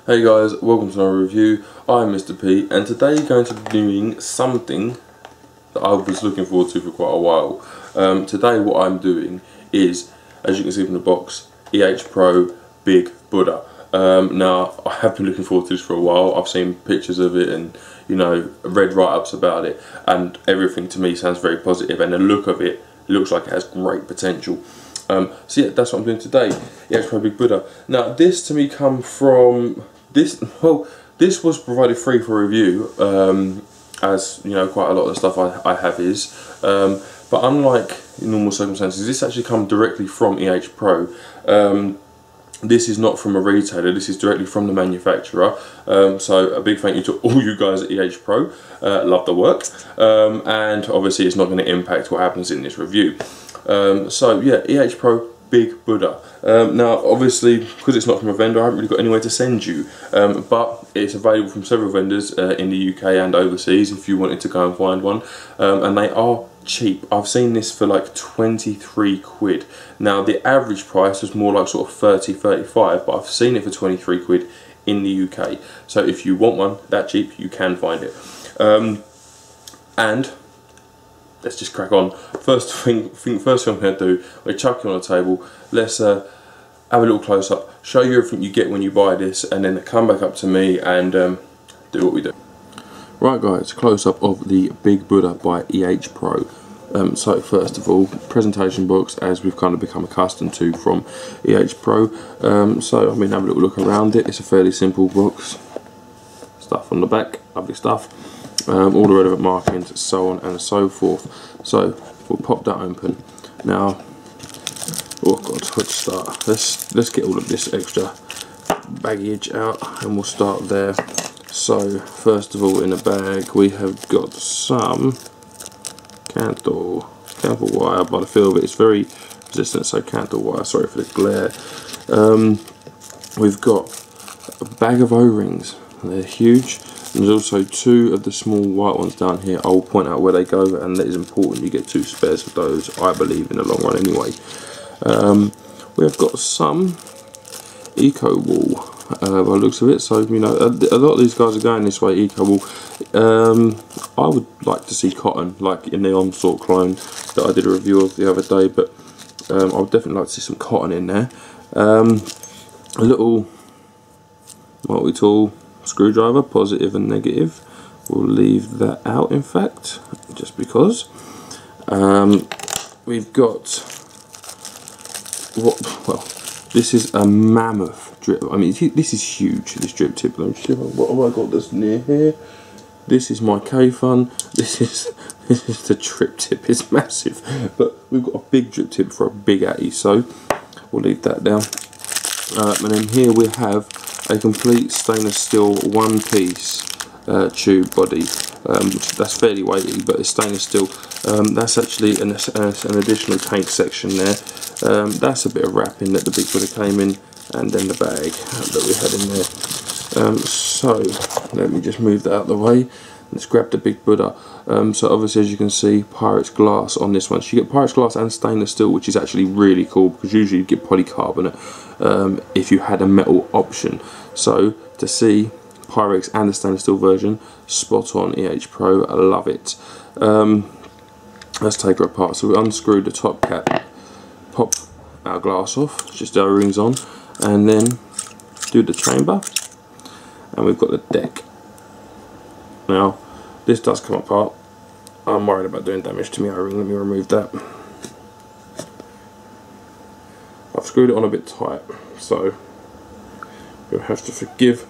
Hey guys, welcome to another review. I'm Mr. P, and today I'm going to be doing something that I was looking forward to for quite a while. Today what I'm doing is, as you can see from the box, Pro Big Buddha. Now I have been looking forward to this for a while. I've seen pictures of it and read write-ups about it, and everything to me sounds very positive, and the look of it looks like it has great potential. So yeah, that's what I'm doing today, Pro Big Buddha. Now this to me come from this was provided free for review, as you know, quite a lot of the stuff I have is, but unlike in normal circumstances, this actually comes directly from Pro. This is not from a retailer, this is directly from the manufacturer, so a big thank you to all you guys at Pro. Love the work, and obviously it's not going to impact what happens in this review. So yeah, Pro Big Buddha. Now obviously, because it's not from a vendor, I haven't really got anywhere to send you, but it's available from several vendors in the UK and overseas if you wanted to go and find one, and they are cheap. I've seen this for like 23 quid. Now the average price was more like sort of 30-35, but I've seen it for 23 quid in the UK. So if you want one that cheap, you can find it. And let's just crack on. First thing I'm going to do, I'm going to chuck it on the table. Let's have a little close up, show you everything you get when you buy this, and then come back up to me and do what we do. Right guys, close up of the Big Buddha by Pro. So first of all, presentation box, as we've kind of become accustomed to from Pro. So I mean, have a little look around it. It's a fairly simple box. Stuff on the back, lovely stuff. All the relevant markings, so on and so forth. So we'll pop that open. Now, oh god, let's start. Let's get all of this extra baggage out, and we'll start there. So first of all, in the bag we have got some candle wire. By the feel of it, it's very resistant, so candle wire. Sorry for the glare. We've got a bag of O-rings. They're huge. There's also two of the small white ones down here. I'll point out where they go, and it is important you get two spares of those, I believe, in the long run anyway. We've got some eco wool by the looks of it, so you know, a lot of these guys are going this way, eco wool. I would like to see cotton, like in the Onslaught clone that I did a review of the other day, but I would definitely like to see some cotton in there. A little multi-tool screwdriver, positive and negative. We'll leave that out, in fact, just because. We've got this is a mammoth drip. I mean, this is huge, this drip tip. Let me see what have I got that's near here. This is my K-Fun. This is the drip tip. It's massive, but we've got a big drip tip for a big Atty, so we'll leave that down. And then here we have a complete stainless steel one-piece tube body. That's fairly weighty, but it's stainless steel. That's actually an additional tank section there. That's a bit of wrapping that the Big Buddha came in, and then the bag that we had in there. So let me just move that out of the way. Let's grab the Big Buddha. So obviously, as you can see, Pyrex glass on this one. So you get Pyrex glass and stainless steel, which is actually really cool, because usually you get polycarbonate if you had a metal option. So to see Pyrex and the stainless steel version, spot on, Pro, I love it. Let's take her apart. So we unscrew the top cap, pop our glass off, just our rings on, and then do the chamber, and we've got the deck. Now this does come apart. I'm worried about doing damage to my O-ring. Let me remove that. I've screwed it on a bit tight, so you'll have to forgive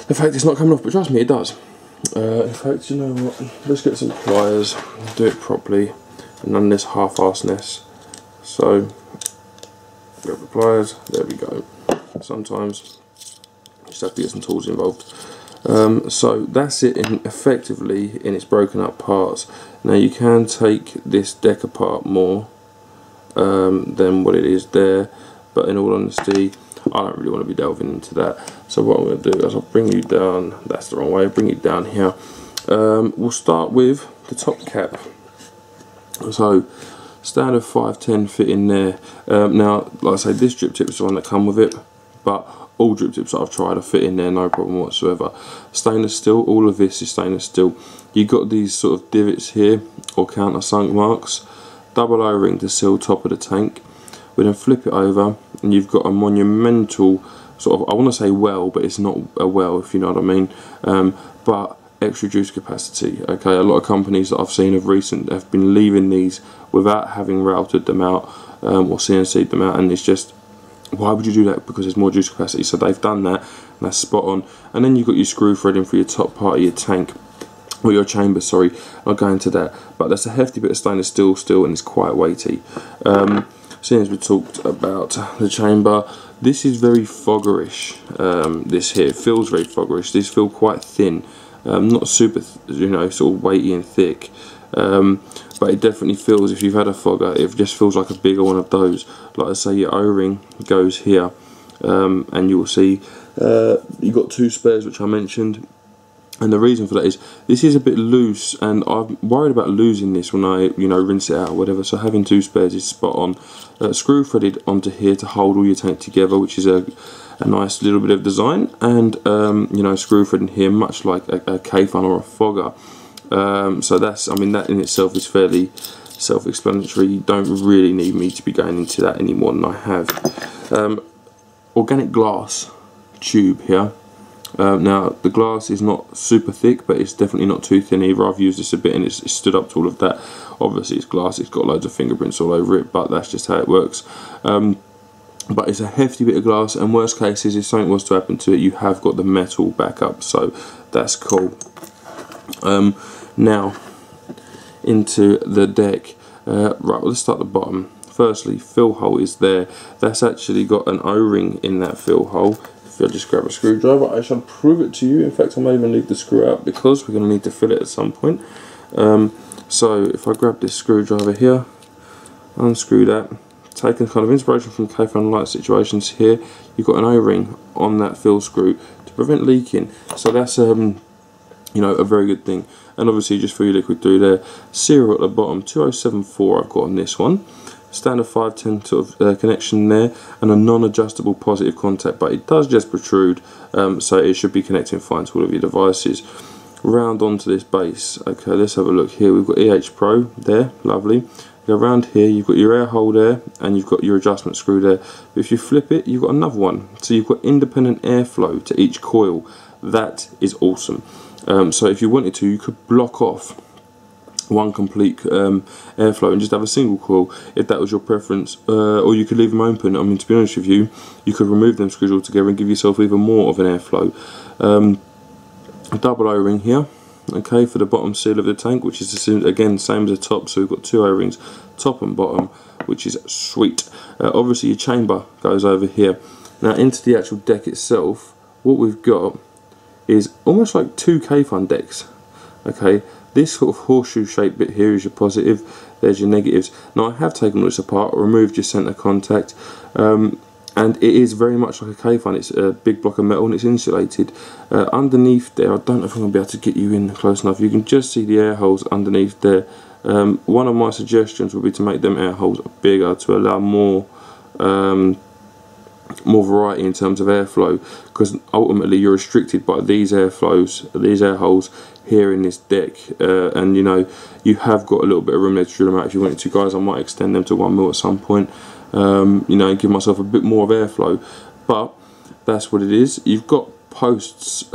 the fact it's not coming off, but trust me, it does. In fact, you know what, let's get some pliers, do it properly, and none of this half-assedness. So grab the pliers, there we go. Sometimes you just have to get some tools involved. So that's it effectively in its broken up parts. Now you can take this deck apart more than what it is there, but in all honesty, I don't really want to be delving into that. So what I'm going to do is I'll bring you down, that's the wrong way, bring you down here. We'll start with the top cap. So standard 510 fit in there. Now, like I say, this drip tip is the one that come with it, but all drip tips that I've tried are fit in there, no problem whatsoever. Stainless steel, all of this is stainless steel. You've got these sort of divots here, or countersunk marks, double O-ring to seal top of the tank. We then flip it over and you've got a monumental sort of, I want to say well, but it's not a well, if you know what I mean, but extra juice capacity. Okay, a lot of companies that I've seen of recent have been leaving these without having routed them out or CNC'd them out, and it's just, why would you do that? Because there's more juice capacity. So they've done that, and that's spot on. And then you've got your screw threading for your top part of your tank, or your chamber, sorry, I'll go into that, but that's a hefty bit of stainless steel still, and it's quite weighty. Seeing as we talked about the chamber, this is very foggerish. This here feels very foggerish. These feel quite thin, not super, you know, sort of weighty and thick, but it definitely feels, if you've had a fogger, it just feels like a bigger one of those. Like I say, your O-ring goes here, and you will see you've got two spares, which I mentioned. And the reason for that is this is a bit loose, and I'm worried about losing this when I, you know, rinse it out or whatever. So having two spares is spot on. Screw threaded onto here to hold all your tank together, which is a nice little bit of design. And you know, screw threading here, much like a K-fan or a fogger. So that's, I mean, that in itself is fairly self-explanatory. You don't really need me to be going into that any more than I have. Organic glass tube here. Now the glass is not super thick, but it's definitely not too thin either. I've used this a bit and it's stood up to all of that. Obviously it's glass, it's got loads of fingerprints all over it, but that's just how it works. But it's a hefty bit of glass, and worst case is if something was to happen to it, you have got the metal backup, so that's cool. Now into the deck. Right, well, let's start at the bottom. Firstly, fill hole is there. That's actually got an O-ring in that fill hole. If I just grab a screwdriver, I shall prove it to you. In fact, I may even leave the screw out because we're going to need to fill it at some point. So if I grab this screwdriver here, unscrew that, taking kind of inspiration from K-fan light situations here, you've got an O-ring on that fill screw to prevent leaking. So that's you know, a very good thing. And obviously you just fill your liquid through there. Serial at the bottom, 2074 I've got on this one. Standard 510 sort of connection there, and a non-adjustable positive contact, but it does just protrude, so it should be connecting fine to all of your devices. Round onto this base. Okay, let's have a look here. We've got EH Pro there, lovely. Go around here, you've got your air hole there, and you've got your adjustment screw there. But if you flip it, you've got another one. So you've got independent airflow to each coil. That is awesome. So if you wanted to, you could block off one complete airflow and just have a single coil if that was your preference, or you could leave them open. I mean, to be honest with you, you could remove them screws altogether and give yourself even more of an airflow. Double O-ring here, okay, for the bottom seal of the tank, which is again same as the top, so we've got two O-rings, top and bottom, which is sweet. Obviously your chamber goes over here. Now into the actual deck itself, what we've got is almost like two K-fan decks, okay. This sort of horseshoe shaped bit here is your positive, there's your negatives. Now I have taken all this apart, removed your centre contact, and it is very much like a K-fan. It's a big block of metal and it's insulated. Underneath there, I don't know if I'm going to be able to get you in close enough, you can just see the air holes underneath there. One of my suggestions would be to make them air holes bigger to allow more variety in terms of airflow, because ultimately you're restricted by these airflows, these air holes here in this deck, and you know, you have got a little bit of room there to drill them out if you wanted to, guys. I might extend them to 1 mil at some point, you know, give myself a bit more of airflow, but that's what it is. You've got posts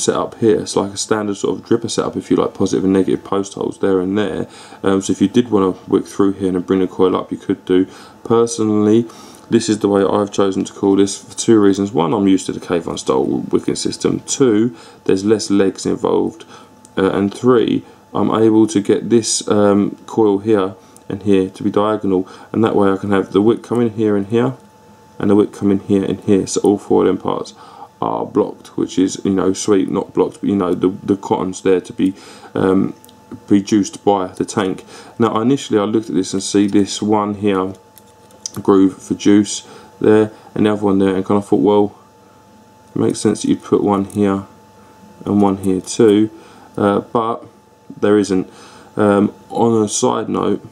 set up here. It's like a standard sort of dripper setup, if you like, positive and negative post holes there and there. So if you did want to wick through here and bring the coil up, you could do. Personally, this is the way I've chosen to call this for two reasons. One, I'm used to the K-fan style wicking system. Two, there's less legs involved. And three, I'm able to get this coil here and here to be diagonal, and that way I can have the wick coming here and here, and the wick coming here and here. So all four of them parts are blocked, which is, you know, sweet. Not blocked, but you know, the cotton's there to be juiced by the tank. Now initially I looked at this and see this one here groove for juice there and the other one there, and kind of thought, well, it makes sense that you'd put one here and one here too, but there isn't. On a side note,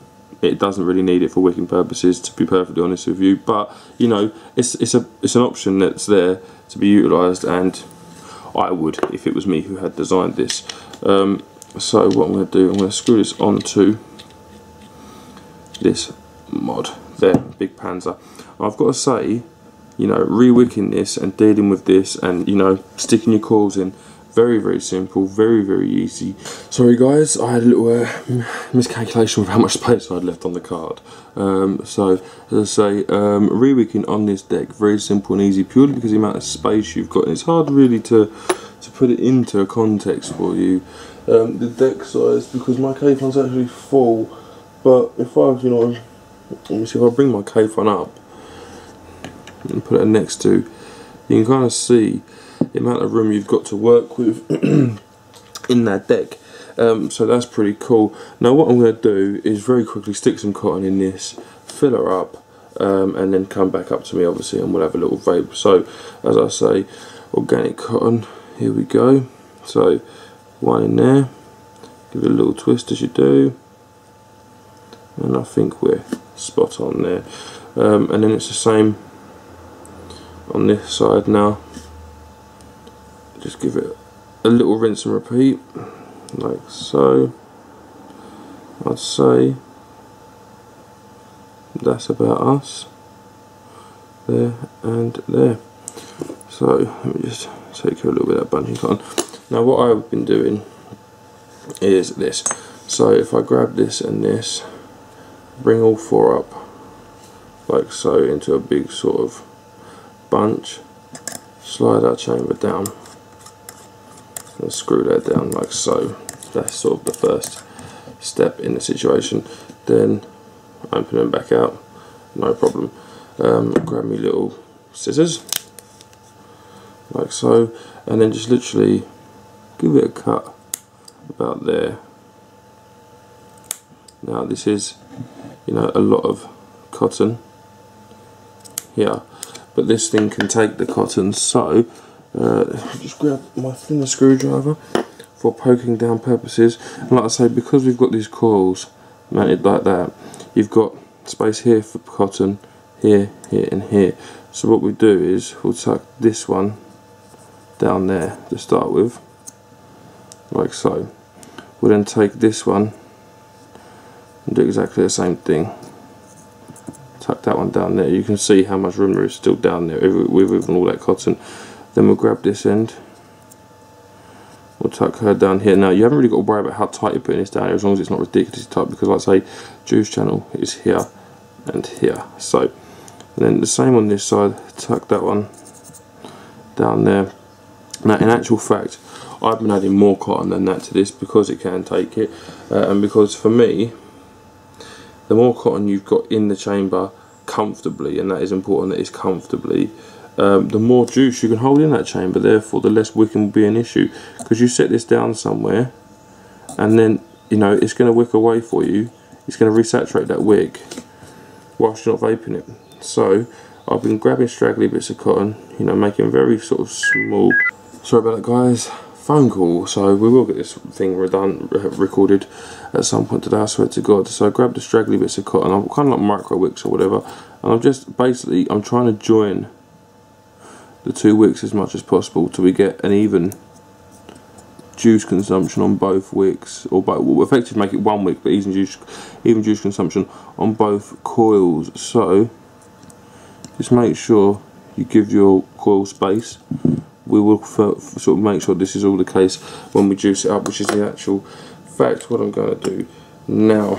it doesn't really need it for wicking purposes, to be perfectly honest with you. But you know, it's an option that's there to be utilised, and I would if it was me who had designed this. So what I'm going to do, I'm going to screw this onto this mod there, Big Panzer. I've got to say, you know, re-wicking this and dealing with this and, you know, sticking your coils in, very, very simple, very, very easy. Sorry guys, I had a little miscalculation with how much space I had left on the card. So, as I say, re-wicking on this deck, very simple and easy, purely because of the amount of space you've got. And it's hard really to put it into a context for you. The deck size, because my K-fun's actually full, but if I, you know, let me see, if I bring my K-fun up and put it next to, you can kind of see the amount of room you've got to work with in that deck. So that's pretty cool. Now what I'm going to do is very quickly stick some cotton in this, fill her up, and then come back up to me obviously, and we'll have a little vape. So as I say, organic cotton, here we go. So one in there, give it a little twist as you do, and I think we're spot on there. And then it's the same on this side now. Just give it a little rinse and repeat, like so. I'd say that's about us, there and there. So let me just take a little bit of that bunching cotton. Now what I've been doing is this. So if I grab this and this, bring all four up like so into a big sort of bunch, slide our chamber down and screw that down like so. That's sort of the first step in the situation. Then open them back out, no problem. Grab me little scissors like so, and then just literally give it a cut about there. Now this is, you know, a lot of cotton here, but this thing can take the cotton, so just grab my thinner screwdriver for poking down purposes. And like I say, because we've got these coils mounted like that, you've got space here for cotton, here, here and here. So what we do is we'll tuck this one down there to start with, like so. We'll then take this one and do exactly the same thing, tuck that one down there. You can see how much room there is still down there with even all that cotton. Then we'll grab this end, we'll tuck her down here. Now you haven't really got to worry about how tight you're putting this down here, as long as it's not ridiculously tight, because like I say, juice channel is here and here. So, and then the same on this side, tuck that one down there. Now in actual fact, I've been adding more cotton than that to this because it can take it, and because for me, the more cotton you've got in the chamber comfortably, and that is important, that is comfortably, the more juice you can hold in that chamber, therefore the less wicking will be an issue. Because you set this down somewhere and then, you know, it's going to wick away for you, it's going to resaturate that wick whilst you're not vaping it. So I've been grabbing straggly bits of cotton, you know, making very sort of small, sorry about that guys, phone call. So we will get this thing recorded at some point today, I swear to God. So I grabbed the straggly bits of cotton, I'm kind of like micro wicks or whatever, and I'm just basically, I'm trying to join the two wicks as much as possible till we get an even juice consumption on both wicks, or both, we'll effectively make it one wick, but even juice consumption on both coils. So just make sure you give your coil space. We will sort of make sure this is all the case when we juice it up, which is the actual fact. What I'm going to do now,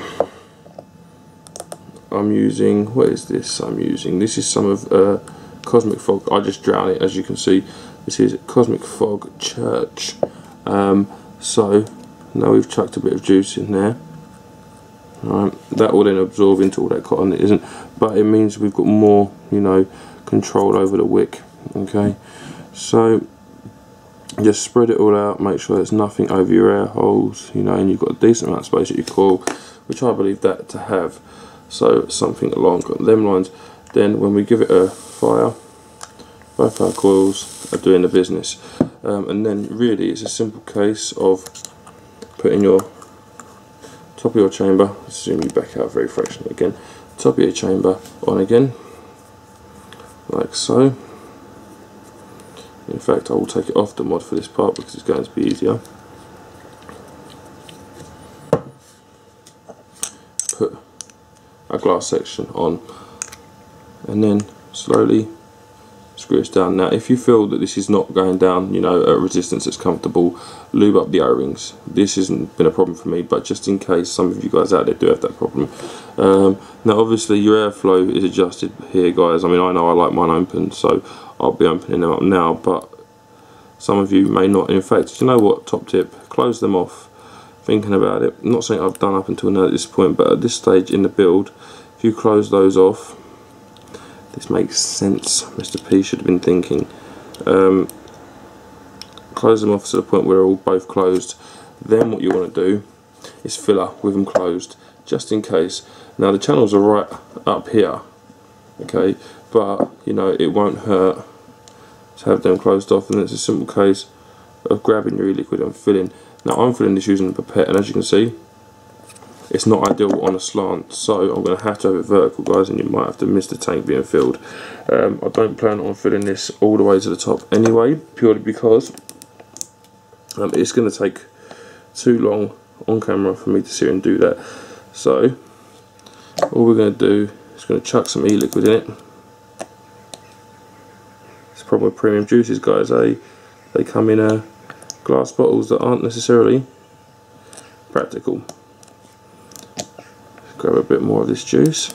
I'm using, what is this I'm using? This is some of Cosmic Fog. I just drown it, as you can see. This is Cosmic Fog Church. So now we've chucked a bit of juice in there. Alright, that will then absorb into all that cotton. It isn't, but it means we've got more, you know, control over the wick. Okay, so just spread it all out. Make sure there's nothing over your air holes, you know, and you've got a decent amount of space at your coil, which I believe that to have. So something along them lines. Then when we give it a fire, both our coils are doing the business, and then really it's a simple case of putting your top of your chamber, assume you back out very fractionally again, top of your chamber on again, like so. In fact, I will take it off the mod for this part because it's going to be easier. Put a glass section on and then slowly screw this down. Now if you feel that this is not going down, you know, at a resistance that's comfortable, lube up the O-rings. This hasn't been a problem for me, but just in case some of you guys out there do have that problem. Now obviously your airflow is adjusted here, guys. I mean, I know I like mine open, so I'll be opening them up now, but some of you may not. In fact, you know what, top tip, close them off. Thinking about it, I'm not saying I've done up until now at this point, but at this stage in the build, if you close those off, this makes sense. Mr. P should have been thinking. Close them off to the point where they're all both closed. Then what you want to do is filler with them closed, just in case. Now the channels are right up here, okay, but you know, it won't hurt to have them closed off, and it's a simple case of grabbing your e-liquid and filling. Now I'm filling this using a pipette, and as you can see, it's not ideal on a slant, so I'm going to have to have it vertical, guys, and you might have to miss the tank being filled. I don't plan on filling this all the way to the top anyway, purely because it's going to take too long on camera for me to sit here and do that. So all we're going to do is going to chuck some e-liquid in it. It's the problem with premium juices, guys, they come in glass bottles that aren't necessarily practical. Grab a bit more of this juice.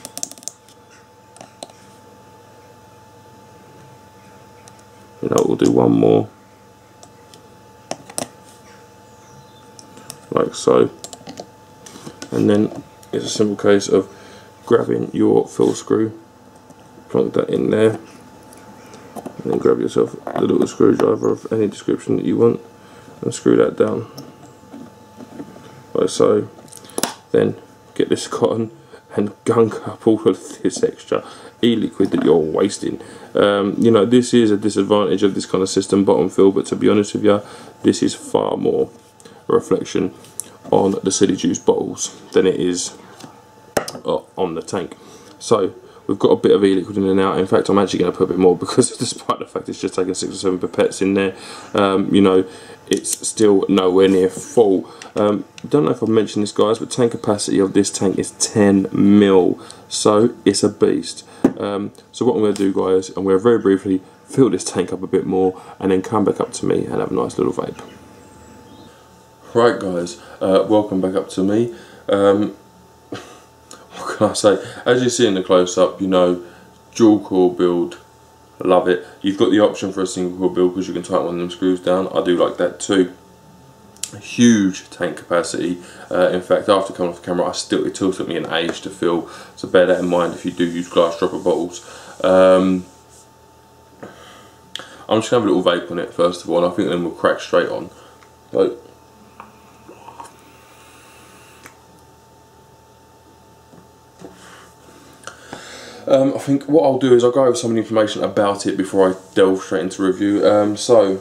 You know, we'll do one more, like so, and then it's a simple case of grabbing your fill screw, plonk that in there, and then grab yourself a little screwdriver of any description that you want and screw that down, like so. Then get this cotton and gunk up all of this extra e-liquid that you're wasting. You know, this is a disadvantage of this kind of system bottom fill, but to be honest with you, this is far more a reflection on the Silly Juice bottles than it is on the tank. So we've got a bit of e-liquid in there now. In fact, I'm actually going to put a bit more because despite the fact it's just taken 6 or 7 pipettes in there, you know, it's still nowhere near full. Don't know if I've mentioned this, guys, but tank capacity of this tank is 10 mil, so it's a beast. So what I'm going to do, guys, I'm going to very briefly fill this tank up a bit more and then come back up to me and have a nice little vape. Right, guys, welcome back up to me. What can I say? As you see in the close-up, you know, dual core build, love it. You've got the option for a single core build because you can tighten one of them screws down. I do like that too. Huge tank capacity. In fact, after coming off the camera, it still took me an age to fill, so bear that in mind if you do use glass dropper bottles. I'm just going to have a little vape on it first of all, and I think then we'll crack straight on. So, I think what I'll do is I'll go over some of the information about it before I delve straight into review. So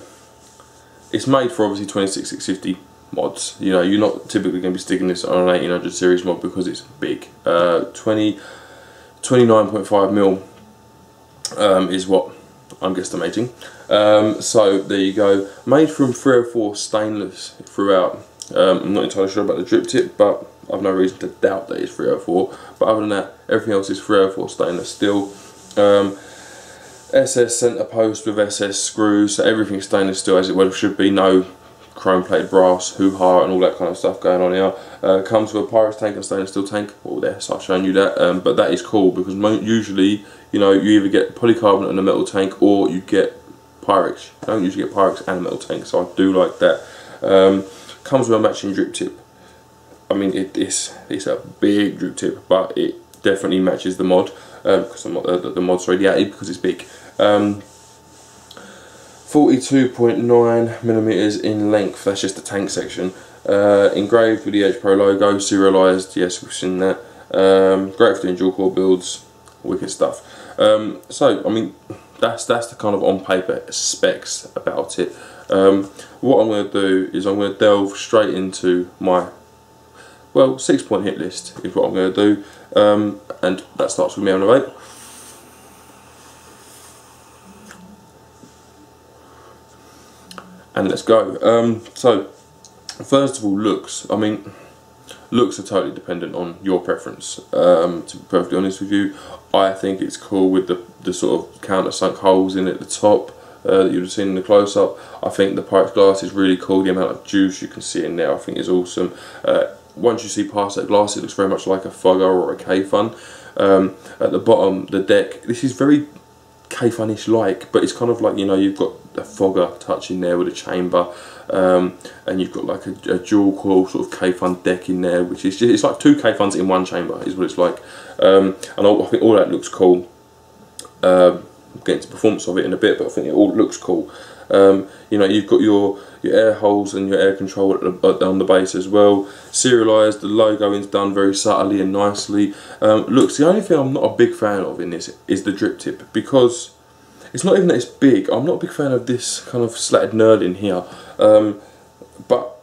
it's made for obviously 26650 mods. You know, you're not typically going to be sticking this on an 1800 series mod because it's big. 29.5 mil is what I'm guesstimating. So there you go. Made from 304 stainless throughout. I'm not entirely sure about the drip tip, but I've no reason to doubt that it's 304. But other than that, everything else is 304 stainless steel. SS centre post with SS screws, so everything's stainless steel as it well should be. No chrome plated brass, hoo-ha and all that kind of stuff going on here. Comes with a Pyrex tank and stainless steel tank. Well, there, so I've shown you that. But that is cool because usually, you know, you either get polycarbonate and a metal tank or you get Pyrex. You don't usually get Pyrex and a metal tank, so I do like that. Comes with a matching drip tip. I mean, it's a big drip tip, but it definitely matches the mod. Because the mod's radiated because it's big. 42.9 millimeters in length. That's just the tank section. Engraved with the H Pro logo, serialized. Yes, we've seen that. Great for doing dual core builds. Wicked stuff. So I mean, that's the kind of on paper specs about it. What I'm going to do is I'm going to delve straight into my well, 6-point hit list is what I'm going to do, and that starts with me on the vape. And let's go. So, first of all, looks. I mean, looks are totally dependent on your preference. To be perfectly honest with you, I think it's cool with the sort of countersunk holes in at the top that you'd have seen in the close-up. I think the Pyrex glass is really cool. The amount of juice you can see in there, I think, is awesome. Once you see past that glass, it looks very much like a Fogger or a K-Fun. At the bottom, the deck, this is very K-Fun-ish like, but it's kind of like, you know, you've got a Fogger touch in there with a chamber, and you've got like a dual coil sort of K-Fun deck in there, which is just, it's like 2 K-Funs in one chamber is what it's like. And I think all that looks cool. We'll get into performance of it in a bit, but I think it all looks cool. You know, you've got your air holes and your air control on the base as well. Serialised, the logo is done very subtly and nicely. Looks, the only thing I'm not a big fan of in this is the drip tip, because it's not even that it's big. I'm not a big fan of this kind of slatted knurling here, but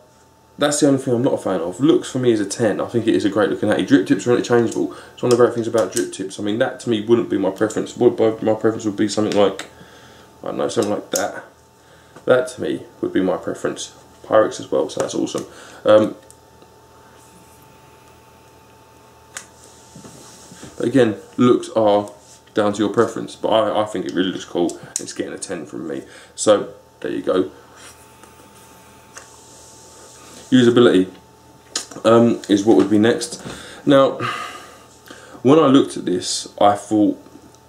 that's the only thing I'm not a fan of. Looks for me is a 10. I think it is a great looking 80. Drip tips are interchangeable. It's one of the great things about drip tips. I mean, that to me wouldn't be my preference. My preference would be something like, I don't know, something like that. That to me would be my preference. Pyrex as well, so that's awesome. But again, looks are down to your preference, but I think it really looks cool. It's getting a 10 from me. So there you go. Usability is what would be next. Now, when I looked at this, I thought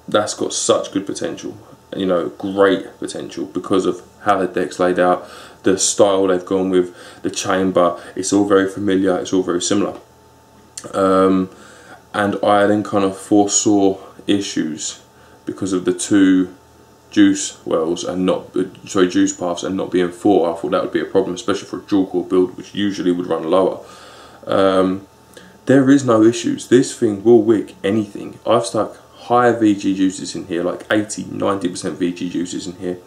that's got such good potential, you know, great potential, because of how the deck's laid out, the style they've gone with, the chamber. It's all very familiar, it's all very similar. And I then kind of foresaw issues because of the 2 juice wells and not, juice paths and not being 4. I thought that would be a problem, especially for a dual core build, which usually would run lower. There is no issues. This thing will wick anything. I've stuck higher VG juices in here, like 80–90% VG juices in here.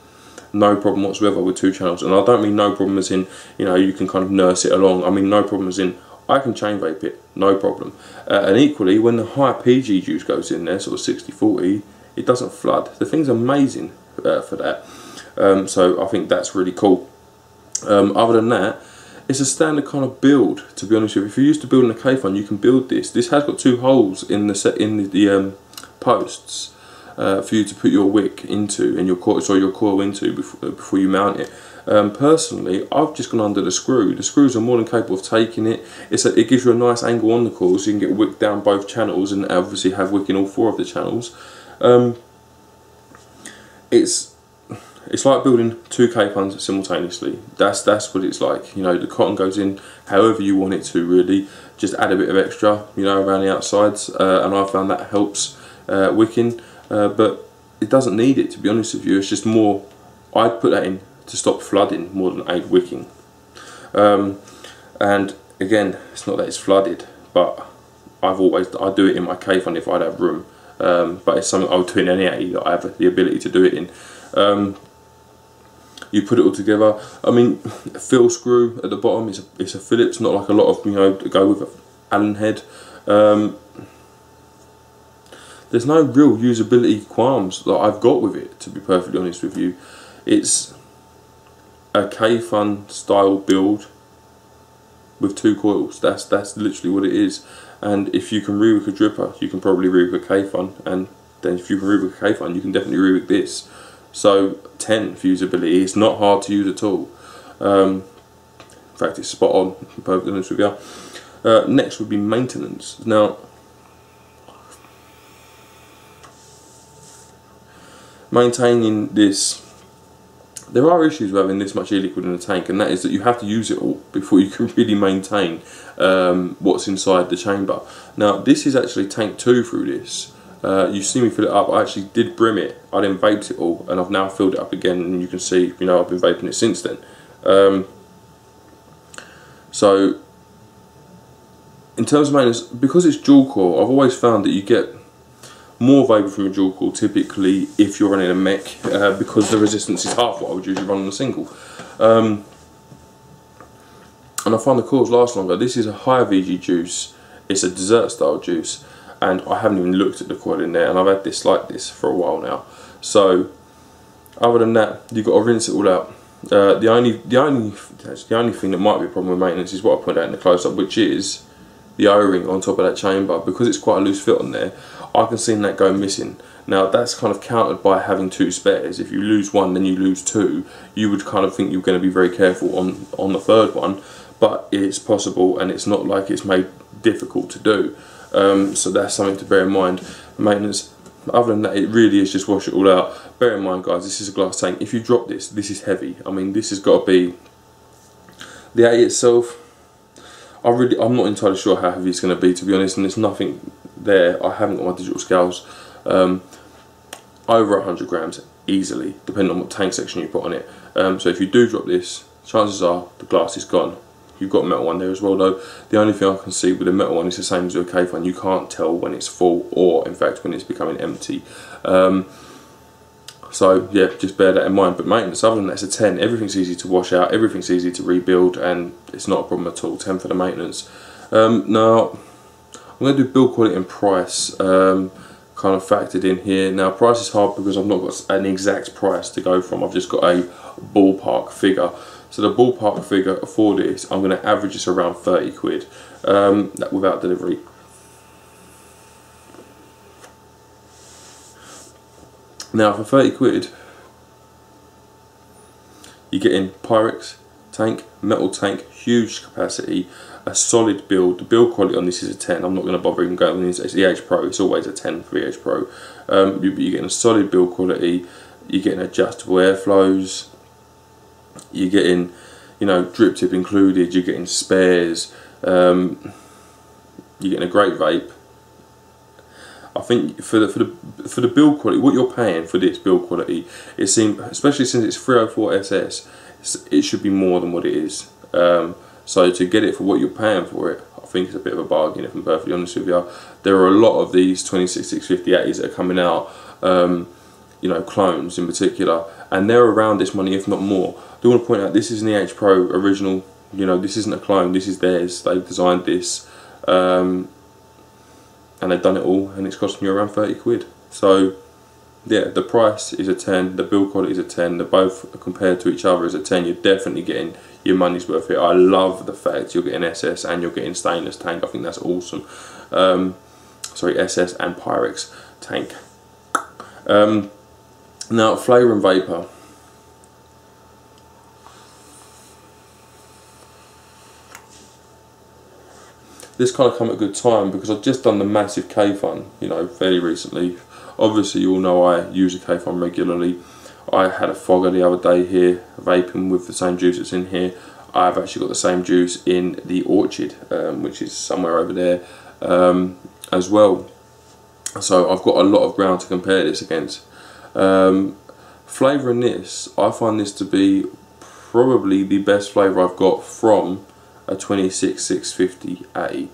No problem whatsoever with 2 channels, and I don't mean no problem as in, you know, you can kind of nurse it along. I mean no problem as in I can chain vape it, no problem. And equally, when the high PG juice goes in there, sort of 60–40, it doesn't flood. The thing's amazing for that. So I think that's really cool. Other than that, it's a standard kind of build, to be honest with you. If you're used to building a K-Fun, you can build this. This has got 2 holes in the posts for you to put your wick into and your coil into before you mount it. Personally, I've just gone under the screw. The screws are more than capable of taking it. It gives you a nice angle on the coil, so you can get wick down both channels and obviously have wick in all 4 of the channels. It's like building 2 K-Funs simultaneously. That's what it's like. You know, the cotton goes in however you want it to, really. Just add a bit of extra, you know, around the outsides, and I found that helps wicking. But it doesn't need it, to be honest with you. It's just more, I'd put that in to stop flooding more than aid wicking. And again, it's not that it's flooded, but I do it in my K-Fun if I'd have room. But it's something I would do in any 80 that I have the ability to do it in. You put it all together. I mean, a fill screw at the bottom is a Phillips, not like a lot of, you know, go with an Allen head. There's no real usability qualms that I've got with it, to be perfectly honest with you. It's a K-Fun style build with 2 coils. That's literally what it is. And if you can rewick a dripper, you can probably rewick a K-Fun, and then if you can rewick a K-Fun, you can definitely rewick this. So 10 for usability. It's not hard to use at all. In fact, it's spot on, to be perfectly honest with you. Next would be maintenance. Now, maintaining this, there are issues with having this much e-liquid in the tank, and that is that you have to use it all before you can really maintain what's inside the chamber. Now, this is actually tank 2 through this. You see me fill it up. I actually did brim it. I then vaped it all, and I've now filled it up again, and you can see, you know, I've been vaping it since then. So in terms of maintenance, because it's dual core, I've always found that you get more vapor from a dual core typically if you're running a mech, because the resistance is half what I would usually run on a single. And and I find the coils last longer. This is a high VG juice, it's a dessert style juice, and I haven't even looked at the coil in there, and I've had this like this for a while now. So other than that, you've got to rinse it all out. The only thing that might be a problem with maintenance is what I pointed out in the close-up, which is the O-ring on top of that chamber. Because it's quite a loose fit on there, I can see that go missing. Now that's kind of countered by having two spares. If you lose one, then you lose two. You would kind of think you're going to be very careful on the third one, but it's possible, and it's not like it's made difficult to do. So that's something to bear in mind. Maintenance. Other than that, it really is just wash it all out. Bear in mind, guys, this is a glass tank. If you drop this, this is heavy. I mean, this has got to be the A itself. I'm not entirely sure how heavy it's going to be, to be honest, and there's nothing there. I haven't got my digital scales. Over 100 grams easily, depending on what tank section you put on it. So if you do drop this, chances are the glass is gone. You've got a metal one there as well, though. The only thing I can see with a metal one is the same as with a cave one. You can't tell when it's full, or in fact when it's becoming empty. So yeah, just bear that in mind. But maintenance, other than that, it's a 10. Everything's easy to wash out, everything's easy to rebuild, and it's not a problem at all. 10 for the maintenance. Now I'm going to do build quality and price, kind of factored in here. Now price is hard because I've not got an exact price to go from. I've just got a ballpark figure. So the ballpark figure for this, I'm going to average this around 30 quid, that without delivery. Now for 30 quid, you're getting Pyrex tank, metal tank, huge capacity, a solid build. The build quality on this is a 10. I'm not going to bother even going into it's the EH Pro. It's always a 10 for EH Pro. You're getting a solid build quality. You're getting adjustable airflows. You're getting, you know, drip tip included. You're getting spares. You're getting a great vape. I think for the build quality, what you're paying for this build quality, it seems, especially since it's 304 SS, it should be more than what it is. So to get it for what you're paying for it, I think it's a bit of a bargain, if I'm perfectly honest with you. There are a lot of these 26650s that are coming out, you know, clones in particular, and they're around this money, if not more. I do want to point out, this is an EH Pro original. You know, this isn't a clone, this is theirs. They've designed this, and they've done it all, and it's costing you around 30 quid. So yeah, the price is a 10, the build quality is a 10, they're both compared to each other as a 10. You're definitely getting your money's worth here. I love the fact you're getting SS and you're getting stainless tank. I think that's awesome. Sorry, SS and Pyrex tank. Now flavour and vapour. This kind of come at a good time because I've just done the massive K-Fun, you know, fairly recently. Obviously you all know I use a K-Fun regularly. I had a fogger the other day here, vaping with the same juice that's in here. I've actually got the same juice in the Orchard, which is somewhere over there as well. So I've got a lot of ground to compare this against. Flavour in this, I find this to be probably the best flavour I've got from a 26650A.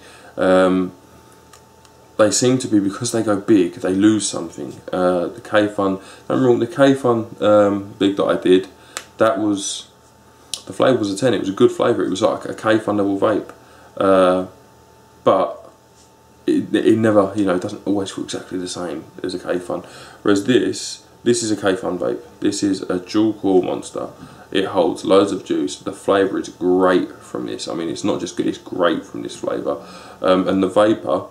They seem to be, because they go big, they lose something. The K-Fun, don't remember the K-Fun big that I did, that was, the flavour was a 10, it was a good flavour, it was like a K-Fun level vape. But it never, you know, it doesn't always feel exactly the same as a K-Fun. Whereas this is a K-Fun vape. This is a dual core monster. It holds loads of juice. The flavour is great from this. I mean, it's not just good, it's great from this flavour. And the vapour,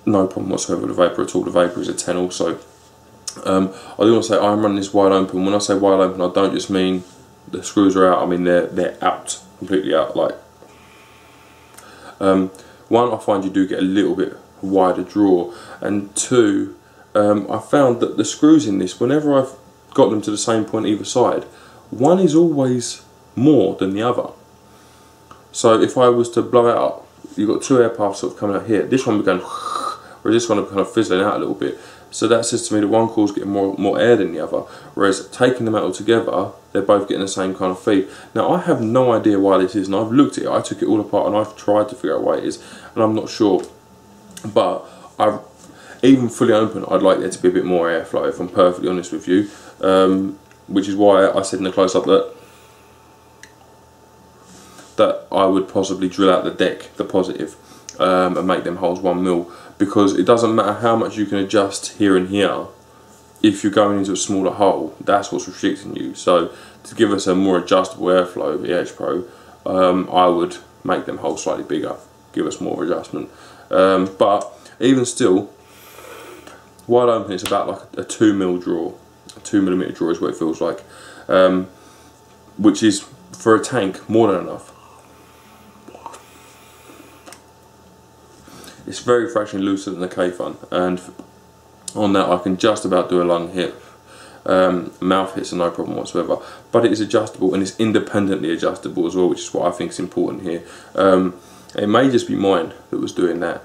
no problem whatsoever with the vapour at all. The vapour is a 10 also. I do want to say I'm running this wide open. When I say wide open, I don't just mean the screws are out, I mean they're out, completely out. Like, one, I find you do get a little bit wider draw, and two, I found that the screws in this, whenever I've got them to the same point either side, one is always more than the other. So if I was to blow it out, you've got two air paths sort of coming out here. This one will be going, whereas this one will be kind of fizzling out a little bit. So that says to me that one coil's getting more air than the other, whereas taking them all together, they're both getting the same kind of feed. Now I have no idea why this is, and I've looked at it, I took it all apart and I've tried to figure out why it is, and I'm not sure. But even fully open, I'd like there to be a bit more airflow, if I'm perfectly honest with you, which is why I said in the close-up that I would possibly drill out the deck, the positive, and make them holes 1mm, because it doesn't matter how much you can adjust here and here. If you're going into a smaller hole, that's what's restricting you. So to give us a more adjustable airflow, EH Pro, I would make them holes slightly bigger, give us more adjustment. But even still, wide open, it's about like a 2mm draw. A 2mm draw is what it feels like, which is, for a tank, more than enough. It's very fractionally looser than the K-Fun, and on that I can just about do a lung hit. Mouth hits are no problem whatsoever, but it is adjustable, and it's independently adjustable as well, which is what I think is important here. It may just be mine that was doing that.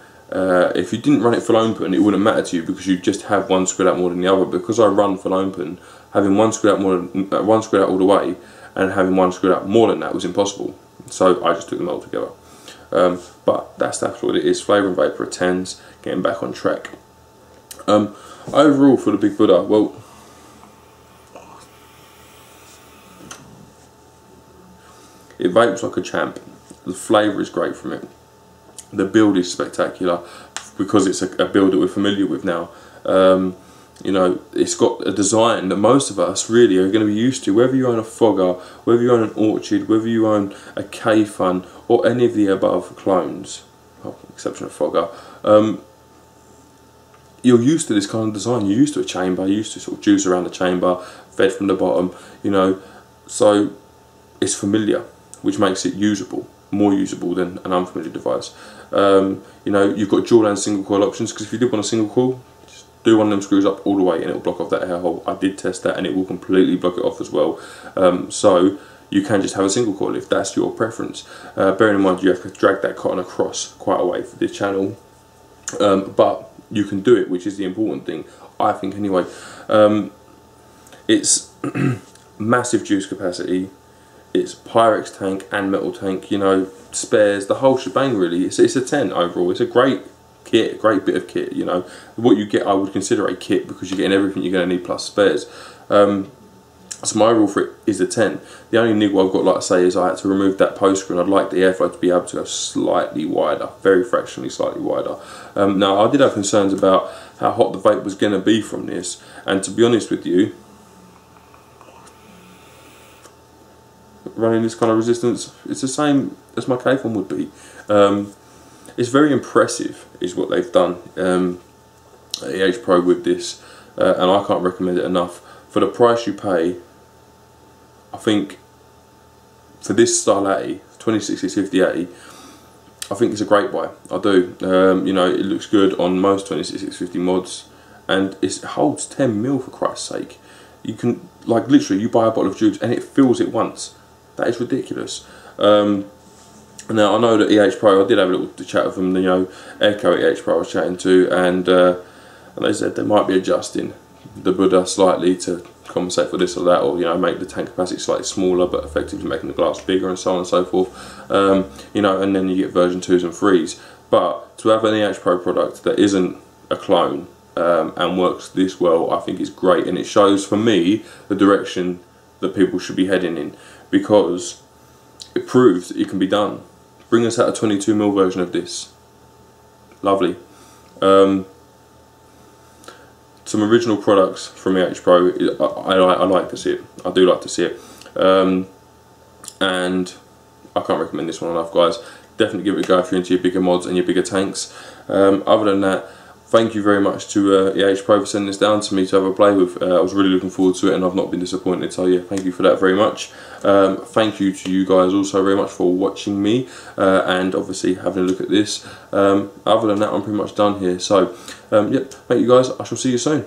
If you didn't run it full open, it wouldn't matter to you, because you just have one screwed out more than the other. Because I run full open, having one screwed out one screwed out all the way, and having one screwed out more than that was impossible. So I just took them all together. But that's what it is. Flavour and Vapor 10s, getting back on track. Overall for the Big Buddha, well, it vapes like a champ. The flavour is great from it. The build is spectacular, because it's a build that we're familiar with now. You know, it's got a design that most of us really are going to be used to. Whether you own a Fogger, whether you own an Orchard, whether you own a K-Fun, or any of the above clones, well, exception of Fogger, you're used to this kind of design. You're used to a chamber, you're used to sort of juice around the chamber, fed from the bottom, you know, so it's familiar, which makes it usable, more usable than an unfamiliar device. You know, you've got dual and single coil options, because if you did want a single coil, just do one of them screws up all the way and it will block off that air hole. I did test that and it will completely block it off as well. So you can just have a single coil if that's your preference. Bearing in mind you have to drag that cotton across quite a way for this channel, but you can do it, which is the important thing, I think anyway. It's massive juice capacity. It's Pyrex tank and metal tank, you know, spares, the whole shebang really. It's a 10 overall. It's a great kit, a great bit of kit, you know. What you get I would consider a kit, because you're getting everything you're going to need plus spares. So my rule for it is a 10. The only niggle I've got, like I say, is I had to remove that post screw, and I'd like the airflow to be able to go slightly wider, very fractionally slightly wider. Now I did have concerns about how hot the vape was going to be from this, and to be honest with you, running this kind of resistance, it's the same as my K-Fun would be. It's very impressive is what they've done at EH Pro with this, and I can't recommend it enough. For the price you pay, I think for this style A, 26650A, I think it's a great buy. I do. You know, it looks good on most 26650 mods, and it holds 10mm for Christ's sake. You can, like, literally, you buy a bottle of juice and it fills it once. That is ridiculous. Now I know that EH Pro, I did have a little chat with them, you know, Echo EH Pro I was chatting to, and they said they might be adjusting the Buddha slightly to compensate for this or that, or, you know, make the tank capacity slightly smaller but effectively making the glass bigger, and so on and so forth. You know, and then you get version 2s and 3s. But to have an EH Pro product that isn't a clone and works this well, I think is great, and it shows for me the direction that people should be heading in, because it proves that it can be done. Bring us out a 22mm version of this. Lovely. Some original products from EH Pro, I like to see it. I do like to see it. And I can't recommend this one enough, guys. Definitely give it a go if you're into your bigger mods and your bigger tanks. Other than that, thank you very much to EH Pro for sending this down to me to have a play with. I was really looking forward to it, and I've not been disappointed, so yeah, thank you for that very much. Thank you to you guys also very much for watching me, and obviously having a look at this. Other than that, I'm pretty much done here, so yep, thank you guys, I shall see you soon.